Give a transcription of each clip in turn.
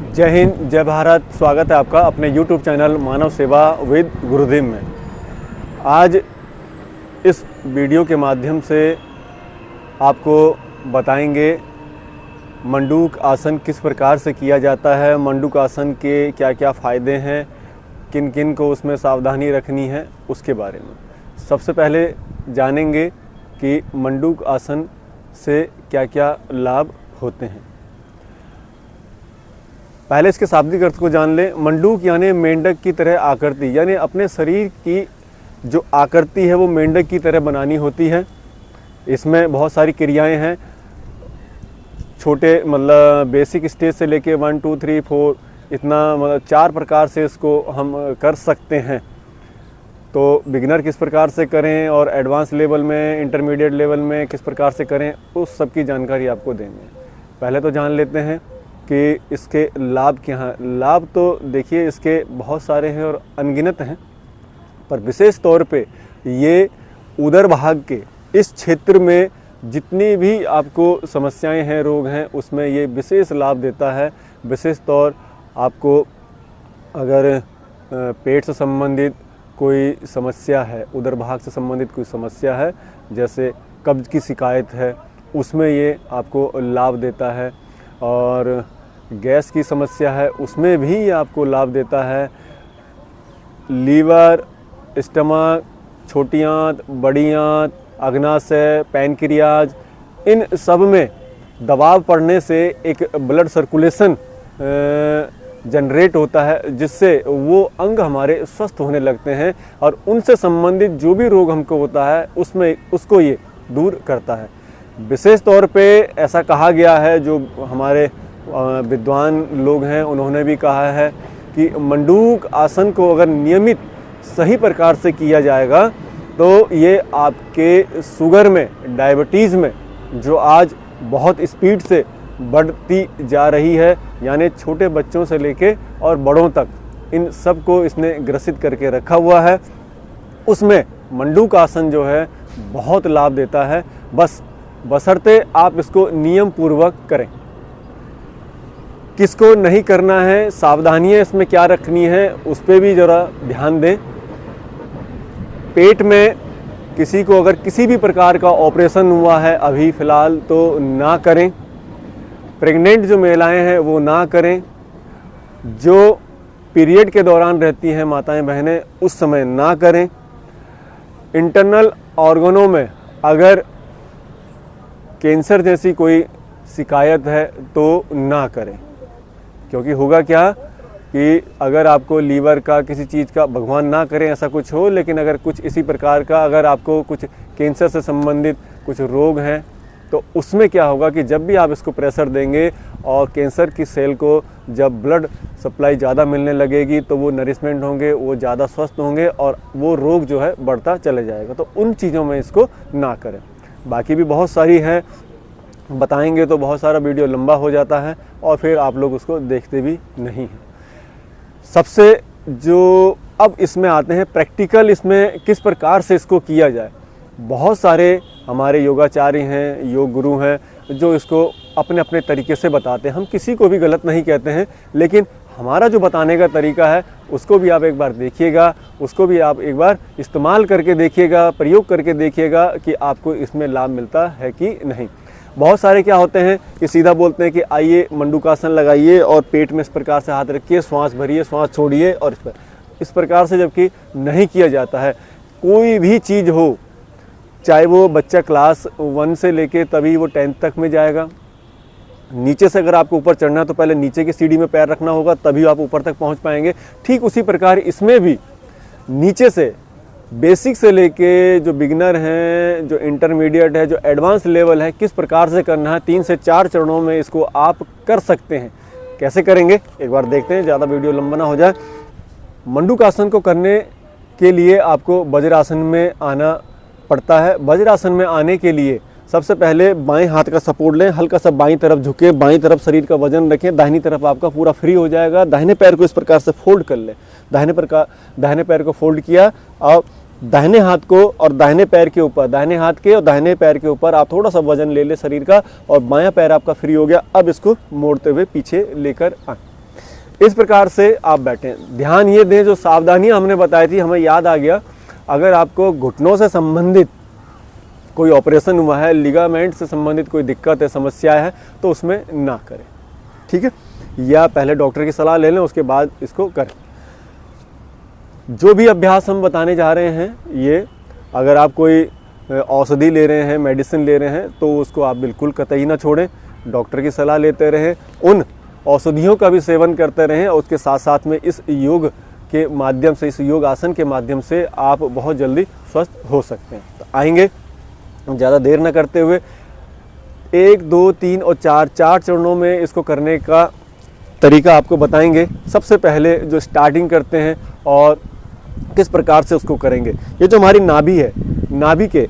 जय हिंद, जय भारत। स्वागत है आपका अपने YouTube चैनल मानव सेवा विद गुरुदेव में। आज इस वीडियो के माध्यम से आपको बताएंगे मंडूक आसन किस प्रकार से किया जाता है, मंडूक आसन के क्या क्या फ़ायदे हैं, किन किन को उसमें सावधानी रखनी है, उसके बारे में। सबसे पहले जानेंगे कि मंडूक आसन से क्या क्या लाभ होते हैं। पहले इसके शाब्दिक अर्थ को जान लें। मंडूक यानी मेंढक की तरह आकृति, यानी अपने शरीर की जो आकृति है वो मेंढक की तरह बनानी होती है। इसमें बहुत सारी क्रियाएं हैं, छोटे मतलब बेसिक स्टेज से लेके 1 2 3 4 इतना मतलब 4 प्रकार से इसको हम कर सकते हैं। तो बिगिनर किस प्रकार से करें और एडवांस लेवल में, इंटरमीडिएट लेवल में किस प्रकार से करें, उस सब की जानकारी आपको देनी है। पहले तो जान लेते हैं कि इसके लाभ क्या हैं। लाभ तो देखिए इसके बहुत सारे हैं और अनगिनत हैं, पर विशेष तौर पे ये उदर भाग के इस क्षेत्र में जितनी भी आपको समस्याएं हैं, रोग हैं, उसमें ये विशेष लाभ देता है। विशेष तौर आपको अगर पेट से संबंधित कोई समस्या है, उदर भाग से संबंधित कोई समस्या है, जैसे कब्ज की शिकायत है, उसमें ये आपको लाभ देता है। और गैस की समस्या है, उसमें भी ये आपको लाभ देता है। लीवर, स्टमक, छोटी आंत, बड़ी आंत, अग्नाशय, पैनक्रियाज, इन सब में दबाव पड़ने से एक ब्लड सर्कुलेशन जनरेट होता है, जिससे वो अंग हमारे स्वस्थ होने लगते हैं और उनसे संबंधित जो भी रोग हमको होता है उसको ये दूर करता है। विशेष तौर पे ऐसा कहा गया है, जो हमारे विद्वान लोग हैं उन्होंने भी कहा है कि मंडूक आसन को अगर नियमित सही प्रकार से किया जाएगा तो ये आपके शुगर में, डायबिटीज़ में, जो आज बहुत स्पीड से बढ़ती जा रही है, यानी छोटे बच्चों से लेके और बड़ों तक, इन सब को इसने ग्रसित करके रखा हुआ है। उसमें मंडूक आसन जो है बहुत लाभ देता है, बशर्ते आप इसको नियम पूर्वक करें। किसको नहीं करना है, सावधानियां इसमें क्या रखनी है, उस पर भी ज़रा ध्यान दें। पेट में किसी को अगर किसी भी प्रकार का ऑपरेशन हुआ है अभी फ़िलहाल, तो ना करें। प्रेग्नेंट जो महिलाएं हैं वो ना करें। जो पीरियड के दौरान रहती हैं माताएं बहनें, उस समय ना करें। इंटरनल ऑर्गनों में अगर कैंसर जैसी कोई शिकायत है तो ना करें, क्योंकि होगा क्या कि अगर आपको लीवर का, किसी चीज़ का, भगवान ना करें ऐसा कुछ हो, लेकिन अगर कुछ इसी प्रकार का, अगर आपको कुछ कैंसर से संबंधित कुछ रोग हैं, तो उसमें क्या होगा कि जब भी आप इसको प्रेशर देंगे और कैंसर की सेल को जब ब्लड सप्लाई ज़्यादा मिलने लगेगी तो वो नरिशमेंट होंगे, वो ज़्यादा स्वस्थ होंगे और वो रोग जो है बढ़ता चले जाएगा। तो उन चीज़ों में इसको ना करें। बाकी भी बहुत सारी हैं, बताएंगे तो बहुत सारा वीडियो लंबा हो जाता है और फिर आप लोग उसको देखते भी नहीं हैं। सबसे जो अब इसमें आते हैं प्रैक्टिकल, इसमें किस प्रकार से इसको किया जाए। बहुत सारे हमारे योगाचार्य हैं, योग गुरु हैं, जो इसको अपने अपने तरीके से बताते हैं। हम किसी को भी गलत नहीं कहते हैं, लेकिन हमारा जो बताने का तरीका है उसको भी आप एक बार देखिएगा, उसको भी आप एक बार इस्तेमाल करके देखिएगा, प्रयोग करके देखिएगा कि आपको इसमें लाभ मिलता है कि नहीं। बहुत सारे क्या होते हैं कि सीधा बोलते हैं कि आइए मंडूकासन लगाइए और पेट में इस प्रकार से हाथ रखिए, श्वास भरिए, श्वास छोड़िए, और इस प्रकार से जबकि नहीं किया जाता है। कोई भी चीज़ हो, चाहे वो बच्चा क्लास 1 से लेके तभी वो 10th तक में जाएगा। नीचे से अगर आपको ऊपर चढ़ना है तो पहले नीचे की सीढ़ी में पैर रखना होगा, तभी आप ऊपर तक पहुंच पाएंगे। ठीक उसी प्रकार इसमें भी नीचे से बेसिक से लेके जो बिगिनर हैं, जो इंटरमीडिएट है, जो एडवांस लेवल है, किस प्रकार से करना है, 3 से 4 चरणों में इसको आप कर सकते हैं। कैसे करेंगे एक बार देखते हैं, ज़्यादा वीडियो लंबा ना हो जाए। मंडूक आसन को करने के लिए आपको वज्रासन में आना पड़ता है। वज्रासन में आने के लिए सबसे पहले बाएं हाथ का सपोर्ट लें, हल्का सा बाईं तरफ झुके, बाईं तरफ शरीर का वजन रखें, दाहिनी तरफ आपका पूरा फ्री हो जाएगा। दाहिने पैर को इस प्रकार से फोल्ड कर लें। दाहिने पैर को फोल्ड किया और दाहिने हाथ को और दाहिने पैर के ऊपर, दाहिने हाथ के और दाहिने पैर के ऊपर आप थोड़ा सा वजन ले लें शरीर का, और बायां पैर आपका फ्री हो गया। अब इसको मोड़ते हुए पीछे लेकर आए। इस प्रकार से आप बैठें। ध्यान ये दें, जो सावधानियां हमने बताई थी, हमें याद आ गया, अगर आपको घुटनों से संबंधित कोई ऑपरेशन हुआ है, लिगामेंट से संबंधित कोई दिक्कत है, समस्या है, तो उसमें ना करें, ठीक है, या पहले डॉक्टर की सलाह ले लें, उसके बाद इसको करें। जो भी अभ्यास हम बताने जा रहे हैं, ये अगर आप कोई औषधि ले रहे हैं, मेडिसिन ले रहे हैं, तो उसको आप बिल्कुल कतई ना छोड़ें, डॉक्टर की सलाह लेते रहें, उन औषधियों का भी सेवन करते रहें, और उसके साथ साथ में इस योग के माध्यम से, इस योग आसन के माध्यम से आप बहुत जल्दी स्वस्थ हो सकते हैं। तो आएंगे, ज़्यादा देर न करते हुए 1, 2, 3 और 4 चरणों में इसको करने का तरीका आपको बताएंगे। सबसे पहले जो स्टार्टिंग करते हैं और किस प्रकार से उसको करेंगे। ये जो हमारी नाभि है, नाभि के,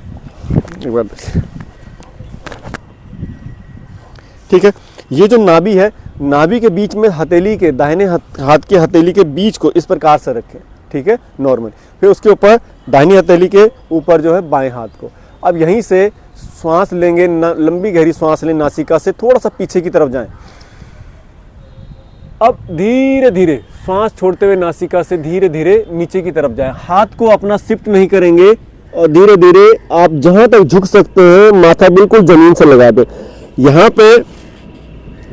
ठीक है, ये जो नाभि है, नाभि के बीच में हथेली के, दाहिने हाथ की हथेली के बीच को इस प्रकार से रखें, ठीक है, नॉर्मल। फिर उसके ऊपर दाहिनी हथेली के ऊपर जो है बाएं हाथ को। अब यहीं से श्वास लेंगे, लंबी गहरी श्वास लें, नासिका से थोड़ा सा पीछे की तरफ जाएं। अब धीरे धीरे श्वास छोड़ते हुए नासिका से धीरे धीरे नीचे की तरफ जाएं। हाथ को अपना शिफ्ट नहीं करेंगे, और धीरे धीरे आप जहां तक झुक सकते हैं, माथा बिल्कुल जमीन से लगा दें। यहाँ पे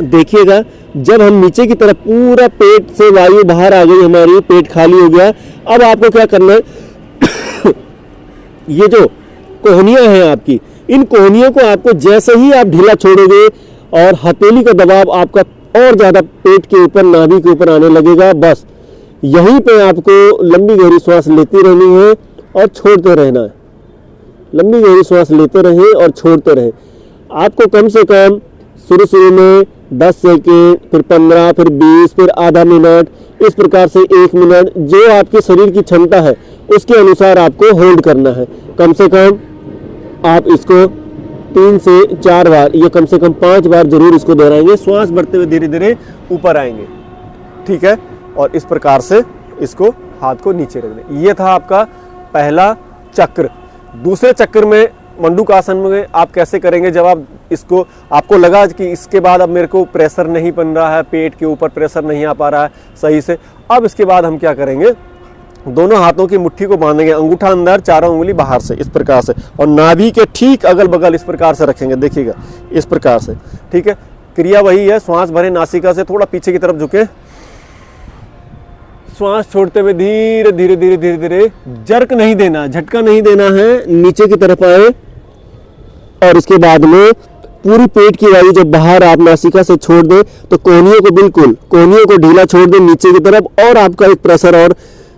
देखिएगा, जब हम नीचे की तरफ पूरा पेट से वायु बाहर आ गई, हमारी पेट खाली हो गया, अब आपको क्या करना है, ये जो कोहनियां हैं आपकी, इन कोहनियों को आपको जैसे ही आप ढीला छोड़ोगे और हथेली का दबाव आपका और ज्यादा पेट के ऊपर, नाभि के ऊपर आने लगेगा, बस यहीं पे आपको लंबी गहरी श्वास लेती रहनी है और छोड़ते रहना है। लंबी गहरी श्वास लेते रहें और छोड़ते रहें। आपको कम से कम शुरू में 10 सेकेंड, फिर 15, फिर 20, फिर आधा मिनट, इस प्रकार से 1 मिनट, जो आपके शरीर की क्षमता है उसके अनुसार आपको होल्ड करना है। कम से कम आप इसको 3 से 4 बार, या कम से कम 5 बार जरूर इसको दोहराएंगे। श्वास बढ़ते हुए धीरे धीरे ऊपर आएंगे, ठीक है, और इस प्रकार से इसको हाथ को नीचे रख दें। ये था आपका पहला चक्र। दूसरे चक्र में मंडूकासन में आप कैसे करेंगे, जब आप इसको, आपको लगा कि इसके बाद अब मेरे को प्रेशर नहीं बन रहा है, पेट के ऊपर प्रेशर नहीं आ पा रहा है सही से, अब इसके बाद हम क्या करेंगे, दोनों हाथों की मुट्ठी को बांधेंगे, अंगूठा अंदर, चारों उंगली बाहर से, इस प्रकार से, और नाभि के ठीक अगल बगल इस प्रकार से रखेंगे। देखिएगा, इस प्रकार से, ठीक है। क्रिया वही है, श्वास भरें, नासिका से थोड़ा पीछे की तरफ झुके, श्वास छोड़ते हुए धीरे धीरे धीरे धीरे धीरे, जर्क नहीं देना, झटका नहीं देना है, नीचे की तरफ आए, और इसके बाद में पूरी पेट की वायु जब बाहर आप नासिका से छोड़ दें, तो कोहनियों को बिल्कुल, कोहनियों को ढीला छोड़ दें नीचे की तरफ, और आपका एक प्रेशर और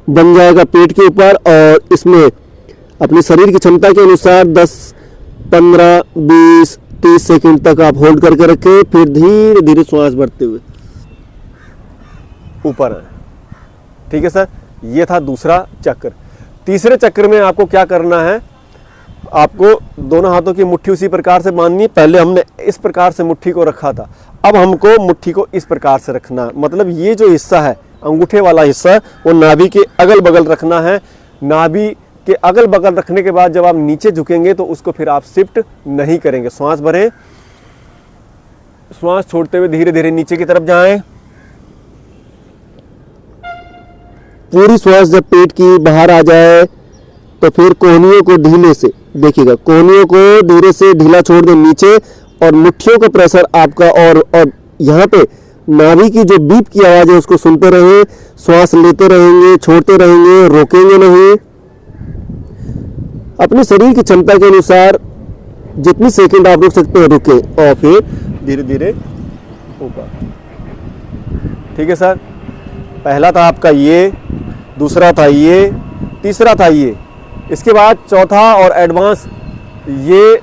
बन जाएगा पेट के ऊपर। और इसमें अपनी शरीर की क्षमता के अनुसार 10, 15, 20, 30 सेकंड तक आप होल्ड करके रखें, फिर धीरे धीरे श्वास बढ़ते हुए ऊपर आए, ठीक है सर। ये था दूसरा चक्र। तीसरे चक्र में आपको क्या करना है, आपको दोनों हाथों की मुट्ठी उसी प्रकार से बांधनी है। पहले हमने इस प्रकार से मुट्ठी को रखा था, अब हमको मुट्ठी को इस प्रकार से रखना, मतलब ये जो हिस्सा है, अंगूठे वाला हिस्सा, वो नाभि के अगल बगल रखना है। नाभि के अगल बगल रखने के बाद जब आप नीचे झुकेंगे तो उसको फिर आप शिफ्ट नहीं करेंगे। श्वास भरें, श्वास छोड़ते हुए धीरे धीरे नीचे की तरफ जाएं। पूरी श्वास जब पेट की बाहर आ जाए तो फिर कोहनियों को ढीले से, देखिएगा, कोहनियों को धीरे से ढीला छोड़ दें नीचे, और मुट्ठियों का प्रेशर आपका, और यहाँ पे नाभि की जो बीप की आवाज है उसको सुनते रहें, श्वास लेते रहेंगे, छोड़ते रहेंगे, रोकेंगे नहीं। अपने शरीर की क्षमता के अनुसार जितनी सेकंड आप रुक सकते हैं रुके, और फिर धीरे धीरे ऊपर, ठीक है सर। पहला था आपका ये, दूसरा था ये, तीसरा था ये। इसके बाद चौथा और एडवांस, ये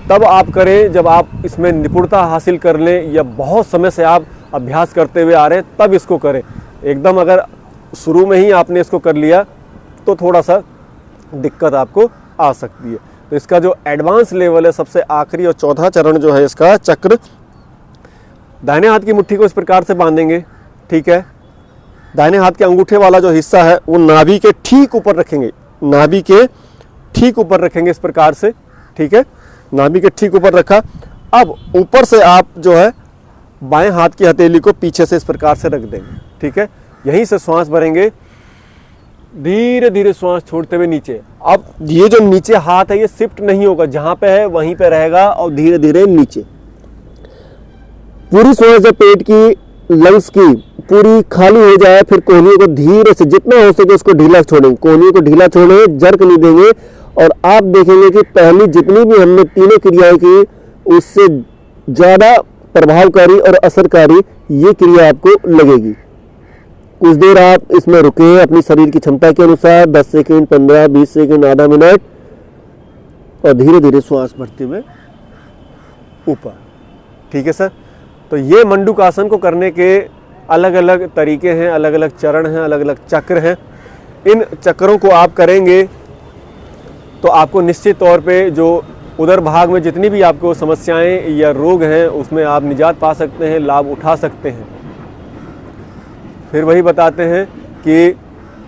तब आप करें जब आप इसमें निपुणता हासिल कर लें, या बहुत समय से आप अभ्यास करते हुए आ रहे हैं, तब इसको करें। एकदम अगर शुरू में ही आपने इसको कर लिया तो थोड़ा सा दिक्कत आपको आ सकती है। तो इसका जो एडवांस लेवल है, सबसे आखिरी और चौथा चरण जो है इसका चक्र, दाहिने हाथ की मुट्ठी को इस प्रकार से बांधेंगे, ठीक है। दाहिने हाथ के अंगूठे वाला जो हिस्सा है वो नाभि के ठीक ऊपर रखेंगे, नाभि के ठीक ऊपर रखेंगे इस प्रकार से, ठीक है। नाभि के ठीक ऊपर रखा। अब ऊपर से आप जो है बाएं हाथ की हथेली को पीछे से इस प्रकार से रख देंगे, ठीक है। यहीं से श्वास भरेंगे, धीरे धीरे श्वास छोड़ते हुए नीचे। अब ये जो नीचे हाथ है ये शिफ्ट नहीं होगा, जहां पे है वहीं पे रहेगा और धीरे धीरे नीचे। पूरी श्वास जब पेट की लंग्स की पूरी खाली हो जाए, फिर कोहनियों को धीरे से जितना हो सके उसको ढीला छोड़ेंगे, कोहनियों को ढीला छोड़ेंगे, जर्क नहीं देंगे। और आप देखेंगे कि पहली जितनी भी हमने तीनों क्रियाएं की उससे ज़्यादा प्रभावकारी और असरकारी ये क्रिया आपको लगेगी। कुछ देर आप इसमें रुके अपनी शरीर की क्षमता के अनुसार, 10 सेकंड, 15, 20 सेकंड, आधा मिनट, और धीरे धीरे श्वास भरते हुए ऊपर, ठीक है सर। तो ये मंडूकासन को करने के अलग अलग तरीके हैं, अलग अलग चरण हैं, अलग अलग चक्र हैं। इन चक्रों को आप करेंगे तो आपको निश्चित तौर पे जो उदर भाग में जितनी भी आपको समस्याएं या रोग हैं उसमें आप निजात पा सकते हैं, लाभ उठा सकते हैं। फिर वही बताते हैं कि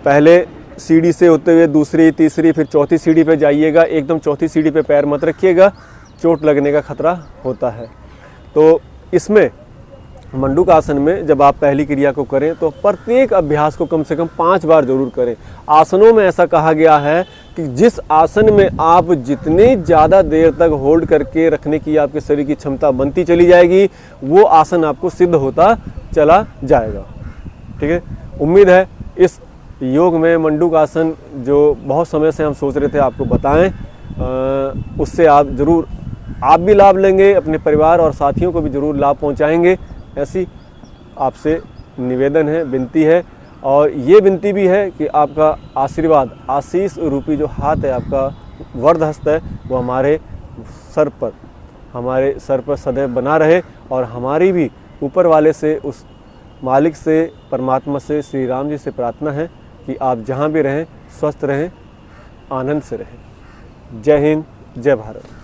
पहले सीढ़ी से होते हुए दूसरी, तीसरी, फिर चौथी सीढ़ी पे जाइएगा। एकदम चौथी सीढ़ी पे पैर मत रखिएगा, चोट लगने का खतरा होता है। तो इसमें मंडूकासन में जब आप पहली क्रिया को करें तो प्रत्येक अभ्यास को कम से कम 5 बार जरूर करें। आसनों में ऐसा कहा गया है कि जिस आसन में आप जितने ज़्यादा देर तक होल्ड करके रखने की आपके शरीर की क्षमता बनती चली जाएगी, वो आसन आपको सिद्ध होता चला जाएगा, ठीक है। उम्मीद है इस योग में मंडूकासन जो बहुत समय से हम सोच रहे थे आपको बताएं, उससे आप ज़रूर आप भी लाभ लेंगे, अपने परिवार और साथियों को भी ज़रूर लाभ पहुंचाएंगे। ऐसी आपसे निवेदन है, विनती है। और ये विनती भी है कि आपका आशीर्वाद, आशीष रूपी जो हाथ है, आपका वरद हस्त है, वो हमारे सर पर सदैव बना रहे। और हमारी भी ऊपर वाले से, उस मालिक से, परमात्मा से, श्री राम जी से प्रार्थना है कि आप जहाँ भी रहें स्वस्थ रहें, आनंद से रहें। जय हिंद, जय भारत।